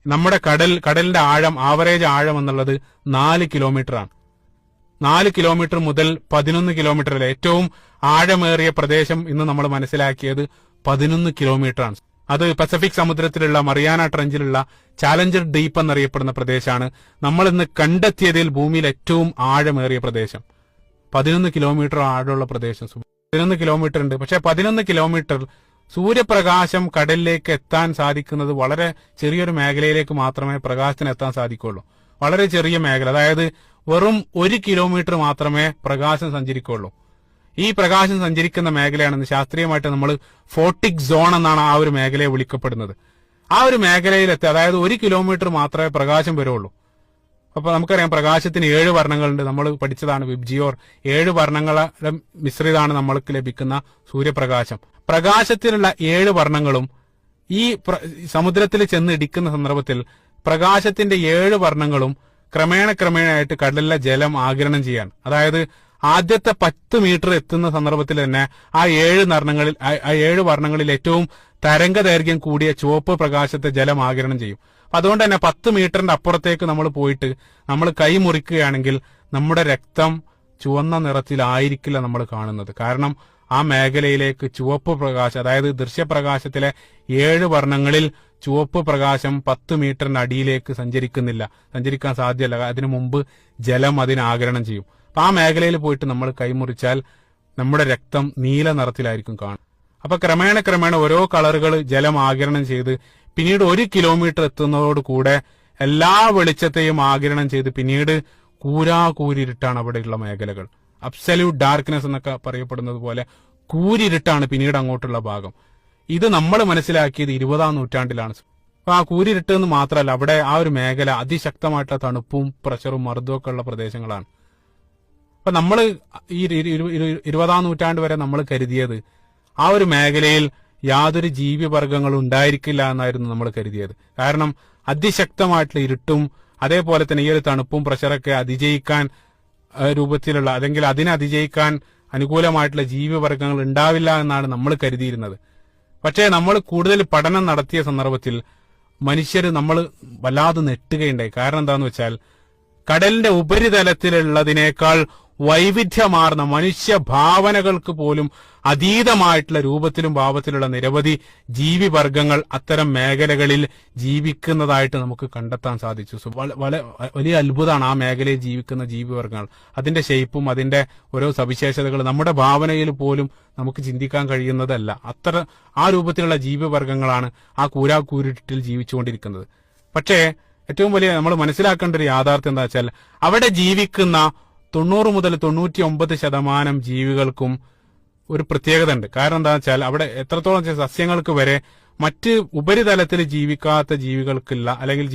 നമ്മുടെ കടലിന്റെ ആഴം, ആവറേജ് ആഴം എന്നുള്ളത് 4 കിലോമീറ്റർ ആണ്. 4 കിലോമീറ്റർ മുതൽ 11 കിലോമീറ്റർ വരെ. ഏറ്റവും ആഴമേറിയ പ്രദേശം ഇന്ന് നമ്മൾ മനസ്സിലാക്കിയത് 11 കിലോമീറ്റർ ആണ്. അത് പസഫിക് സമുദ്രത്തിലുള്ള മറിയാന ട്രഞ്ചിലുള്ള ചാലഞ്ചർ ഡീപ്പ് എന്നറിയപ്പെടുന്ന പ്രദേശമാണ്. നമ്മൾ ഇന്ന് കണ്ടെത്തിയതിൽ ഭൂമിയിൽ ഏറ്റവും ആഴമേറിയ പ്രദേശം 11 കിലോമീറ്റർ ആഴമുള്ള പ്രദേശം. 11 കിലോമീറ്റർ ഉണ്ട്. പക്ഷെ 11 കിലോമീറ്റർ സൂര്യപ്രകാശം കടലിലേക്ക് എത്താൻ സാധിക്കുന്നത് വളരെ ചെറിയൊരു മേഖലയിലേക്ക് മാത്രമേ പ്രകാശത്തിന് എത്താൻ സാധിക്കുള്ളൂ. വളരെ ചെറിയ മേഖല, അതായത് വെറും 1 കിലോമീറ്റർ മാത്രമേ പ്രകാശം സഞ്ചരിക്കുള്ളൂ. ഈ പ്രകാശം സഞ്ചരിക്കുന്ന മേഖലയാണെന്ന് ശാസ്ത്രീയമായിട്ട് നമ്മൾ ഫോട്ടിക് സോൺ എന്നാണ് ആ ഒരു മേഖലയെ വിളിക്കപ്പെടുന്നത്. ആ ഒരു മേഖലയിലെത്തി, അതായത് 1 കിലോമീറ്റർ മാത്രമേ പ്രകാശം വരുള്ളൂ. അപ്പൊ നമുക്കറിയാം പ്രകാശത്തിന് 7 വർണ്ണങ്ങളുണ്ട്. നമ്മൾ പഠിച്ചതാണ് വിബ്ജിയോർ. 7 വർണ്ണങ്ങളുടെ മിശ്രിതാണ് നമ്മൾക്ക് ലഭിക്കുന്ന സൂര്യപ്രകാശം. പ്രകാശത്തിലുള്ള 7 വർണ്ണങ്ങളും ഈ സമുദ്രത്തിൽ ചെന്ന് ഇടിക്കുന്ന സന്ദർഭത്തിൽ പ്രകാശത്തിന്റെ 7 വർണ്ണങ്ങളും ക്രമേണയായിട്ട് കടലിലെ ജലം ആഗിരണം ചെയ്യാണ്. അതായത് ആദ്യത്തെ 10 മീറ്റർ എത്തുന്ന സന്ദർഭത്തിൽ തന്നെ ആ 7 വർണ്ണങ്ങളിൽ ഏറ്റവും തരംഗദൈർഘ്യം കൂടിയ ചുവപ്പ് പ്രകാശത്തെ ജലം ആഗിരണം ചെയ്യും. അതുകൊണ്ട് തന്നെ 10 മീറ്ററിന്റെ അപ്പുറത്തേക്ക് നമ്മൾ പോയിട്ട് നമ്മൾ കൈ മുറിക്കുകയാണെങ്കിൽ നമ്മുടെ രക്തം ചുവന്ന നിറത്തിലായിരിക്കില്ല നമ്മൾ കാണുന്നത്. കാരണം ആ മേഖലയിലേക്ക് ചുവപ്പ് പ്രകാശം, അതായത് ദൃശ്യപ്രകാശത്തിലെ 7 വർണ്ണങ്ങളിൽ ചുവപ്പ് പ്രകാശം 10 മീറ്ററിന്റെ അടിയിലേക്ക് സഞ്ചരിക്കാൻ സാധ്യമല്ല. അതിനു മുമ്പ് ജലം അതിനെ ആഗിരണം ചെയ്യും. അപ്പൊ ആ മേഖലയിൽ പോയിട്ട് നമ്മൾ കൈമുറിച്ചാൽ നമ്മുടെ രക്തം നീല നിറത്തിലായിരിക്കും കാണും. അപ്പൊ ക്രമേണ ഓരോ കളറുകൾ ജലം ആഗിരണം ചെയ്ത് പിന്നീട് 1 കിലോമീറ്റർ എത്തുന്നതോടുകൂടെ എല്ലാ വെളിച്ചത്തെയും ആഗിരണം ചെയ്ത് പിന്നീട് കൂരിരുട്ടാണ് അവിടെയുള്ള മേഖലകൾ. അബ്സല്യൂട്ട് ഡാർക്ക്നെസ് എന്നൊക്കെ പറയപ്പെടുന്നത് പോലെ കൂരിരുട്ടാണ് പിന്നീട് അങ്ങോട്ടുള്ള ഭാഗം. ഇത് നമ്മൾ മനസ്സിലാക്കിയത് 20-ാം നൂറ്റാണ്ടിലാണ്. അപ്പൊ ആ കൂരിരുട്ട് എന്ന് മാത്രമല്ല, അവിടെ ആ ഒരു മേഖല അതിശക്തമായിട്ടുള്ള തണുപ്പും പ്രഷറും മർദ്ദവും ഒക്കെ ഉള്ള പ്രദേശങ്ങളാണ്. അപ്പൊ നമ്മൾ ഈ 20-ാം നൂറ്റാണ്ട് വരെ നമ്മൾ കരുതിയത് ആ ഒരു മേഖലയിൽ യാതൊരു ജീവിവർഗങ്ങളും ഉണ്ടായിരിക്കില്ല എന്നായിരുന്നു നമ്മൾ കരുതിയത്. കാരണം അതിശക്തമായിട്ടുള്ള ഇരുട്ടും അതേപോലെ തന്നെ ഈ ഒരു തണുപ്പും പ്രഷറൊക്കെ അതിജയിക്കാൻ രൂപത്തിലുള്ള, അല്ലെങ്കിൽ അതിനെ അതിജയിക്കാൻ അനുകൂലമായിട്ടുള്ള ജീവിവർഗങ്ങൾ ഉണ്ടാവില്ല എന്നാണ് നമ്മൾ കരുതിയിരുന്നത്. പക്ഷേ നമ്മൾ കൂടുതൽ പഠനം നടത്തിയ സന്ദർഭത്തിൽ നമ്മൾ വല്ലാതെ നെട്ടുകയുണ്ടായി. കാരണം എന്താന്ന് വെച്ചാൽ കടലിന്റെ ഉപരിതലത്തിലുള്ളതിനേക്കാൾ വൈവിധ്യമാർന്ന മനുഷ്യ ഭാവനകൾക്ക് പോലും അതീതമായിട്ടുള്ള രൂപത്തിലും ഭാവത്തിലുള്ള നിരവധി ജീവിവർഗങ്ങൾ അത്തരം മേഖലകളിൽ ജീവിക്കുന്നതായിട്ട് നമുക്ക് കണ്ടെത്താൻ സാധിച്ചു. വലിയ അത്ഭുതമാണ് ആ മേഖലയിൽ ജീവിക്കുന്ന ജീവിവർഗങ്ങൾ. അതിന്റെ ഷേപ്പും അതിന്റെ ഓരോ സവിശേഷതകൾ നമ്മുടെ ഭാവനയിൽ പോലും നമുക്ക് ചിന്തിക്കാൻ കഴിയുന്നതല്ല. ആ രൂപത്തിലുള്ള ജീവിവർഗങ്ങളാണ് ആ കൂരിട്ടിൽ ജീവിച്ചുകൊണ്ടിരിക്കുന്നത്. പക്ഷേ ഏറ്റവും വലിയ നമ്മൾ മനസ്സിലാക്കേണ്ട ഒരു യാഥാർത്ഥ്യം എന്താ വെച്ചാൽ അവിടെ ജീവിക്കുന്ന 90 മുതൽ 99% ജീവികൾക്കും ഒരു പ്രത്യേകത ഉണ്ട്. കാരണം എന്താ വെച്ചാൽ അവിടെ എത്രത്തോളം സസ്യങ്ങൾക്ക് വരെ മറ്റ് ഉപരിതലത്തിൽ ജീവിക്കാത്ത ജീവികൾക്കില്ല, അല്ലെങ്കിൽ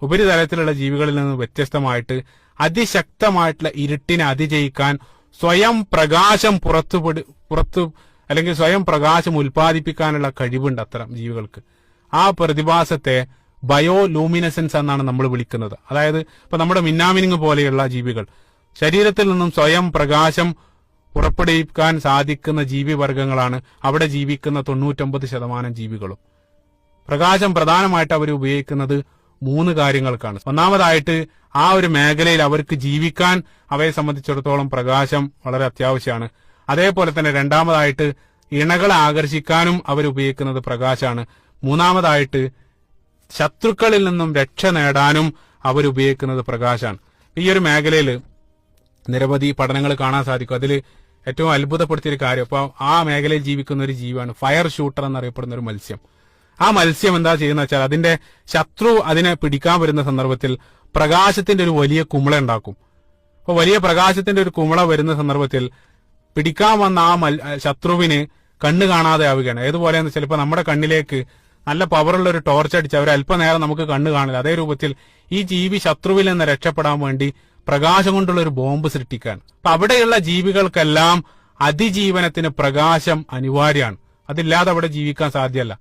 ഉപരിതലത്തിലുള്ള ജീവികളിൽ നിന്ന് വ്യത്യസ്തമായിട്ട് അതിശക്തമായിട്ടുള്ള ഇരുട്ടിനെ അതിജയിക്കാൻ സ്വയം പ്രകാശം അല്ലെങ്കിൽ സ്വയം പ്രകാശം ഉൽപ്പാദിപ്പിക്കാനുള്ള കഴിവുണ്ട് അത്തരം ജീവികൾക്ക്. ആ പ്രതിഭാസത്തെ ബയോലൂമിനസൻസ് എന്നാണ് നമ്മൾ വിളിക്കുന്നത്. അതായത് ഇപ്പൊ നമ്മുടെ മിന്നാമിനുങ്ങ് പോലെയുള്ള ജീവികൾ ശരീരത്തിൽ നിന്നും സ്വയം പ്രകാശം പുറപ്പെടുവിക്കാൻ സാധിക്കുന്ന ജീവിവർഗങ്ങളാണ് അവിടെ ജീവിക്കുന്ന 99% ജീവികളും. പ്രകാശം പ്രധാനമായിട്ട് അവർ ഉപയോഗിക്കുന്നത് 3 കാര്യങ്ങൾക്കാണ്. ഒന്നാമതായിട്ട് ആ ഒരു മേഖലയിൽ അവർക്ക് ജീവിക്കാൻ അവയെ സംബന്ധിച്ചിടത്തോളം പ്രകാശം വളരെ അത്യാവശ്യമാണ്. അതേപോലെ തന്നെ രണ്ടാമതായിട്ട് ഇണകളെ ആകർഷിക്കാനും അവരുപയോഗിക്കുന്നത് പ്രകാശമാണ്. മൂന്നാമതായിട്ട് ശത്രുക്കളിൽ നിന്നും രക്ഷ നേടാനും അവരുപയോഗിക്കുന്നത് പ്രകാശമാണ്. ഈ ഒരു മേഖലയിൽ നിരവധി പഠനങ്ങൾ കാണാൻ സാധിക്കും. അതിൽ ഏറ്റവും അത്ഭുതപ്പെടുത്തിയൊരു കാര്യം, അപ്പൊ ആ മേഖലയിൽ ജീവിക്കുന്ന ഒരു ജീവിയാണ് ഫയർ ഷൂട്ടർ എന്നറിയപ്പെടുന്ന ഒരു മത്സ്യം. ആ മത്സ്യം എന്താ ചെയ്യുന്ന വെച്ചാൽ അതിന്റെ ശത്രു അതിനെ പിടിക്കാൻ വരുന്ന സന്ദർഭത്തിൽ പ്രകാശത്തിന്റെ ഒരു വലിയ കുമിള ഉണ്ടാക്കും. അപ്പൊ വലിയ പ്രകാശത്തിന്റെ ഒരു കുമിള വരുന്ന സന്ദർഭത്തിൽ പിടിക്കാൻ വന്ന ആ ശത്രുവിന് കണ്ണ് കാണാതെ ആവുകയാണ്. ഏതുപോലെയെന്ന് വെച്ചാൽ ഇപ്പൊ നമ്മുടെ കണ്ണിലേക്ക് നല്ല പവറുള്ള ഒരു ടോർച്ച് അടിച്ച് അവർ അല്പനേരം നമുക്ക് കണ്ണ് കാണില്ല. അതേ രൂപത്തിൽ ഈ ജീവി ശത്രുവിൽ നിന്ന് രക്ഷപ്പെടാൻ വേണ്ടി പ്രകാശം കൊണ്ടുള്ള ഒരു ബോംബ് സൃഷ്ടിക്കാൻ. അപ്പൊ അവിടെയുള്ള ജീവികൾക്കെല്ലാം അതിജീവനത്തിന് പ്രകാശം അനിവാര്യമാണ്. അതില്ലാതെ അവിടെ ജീവിക്കാൻ സാധ്യമല്ല.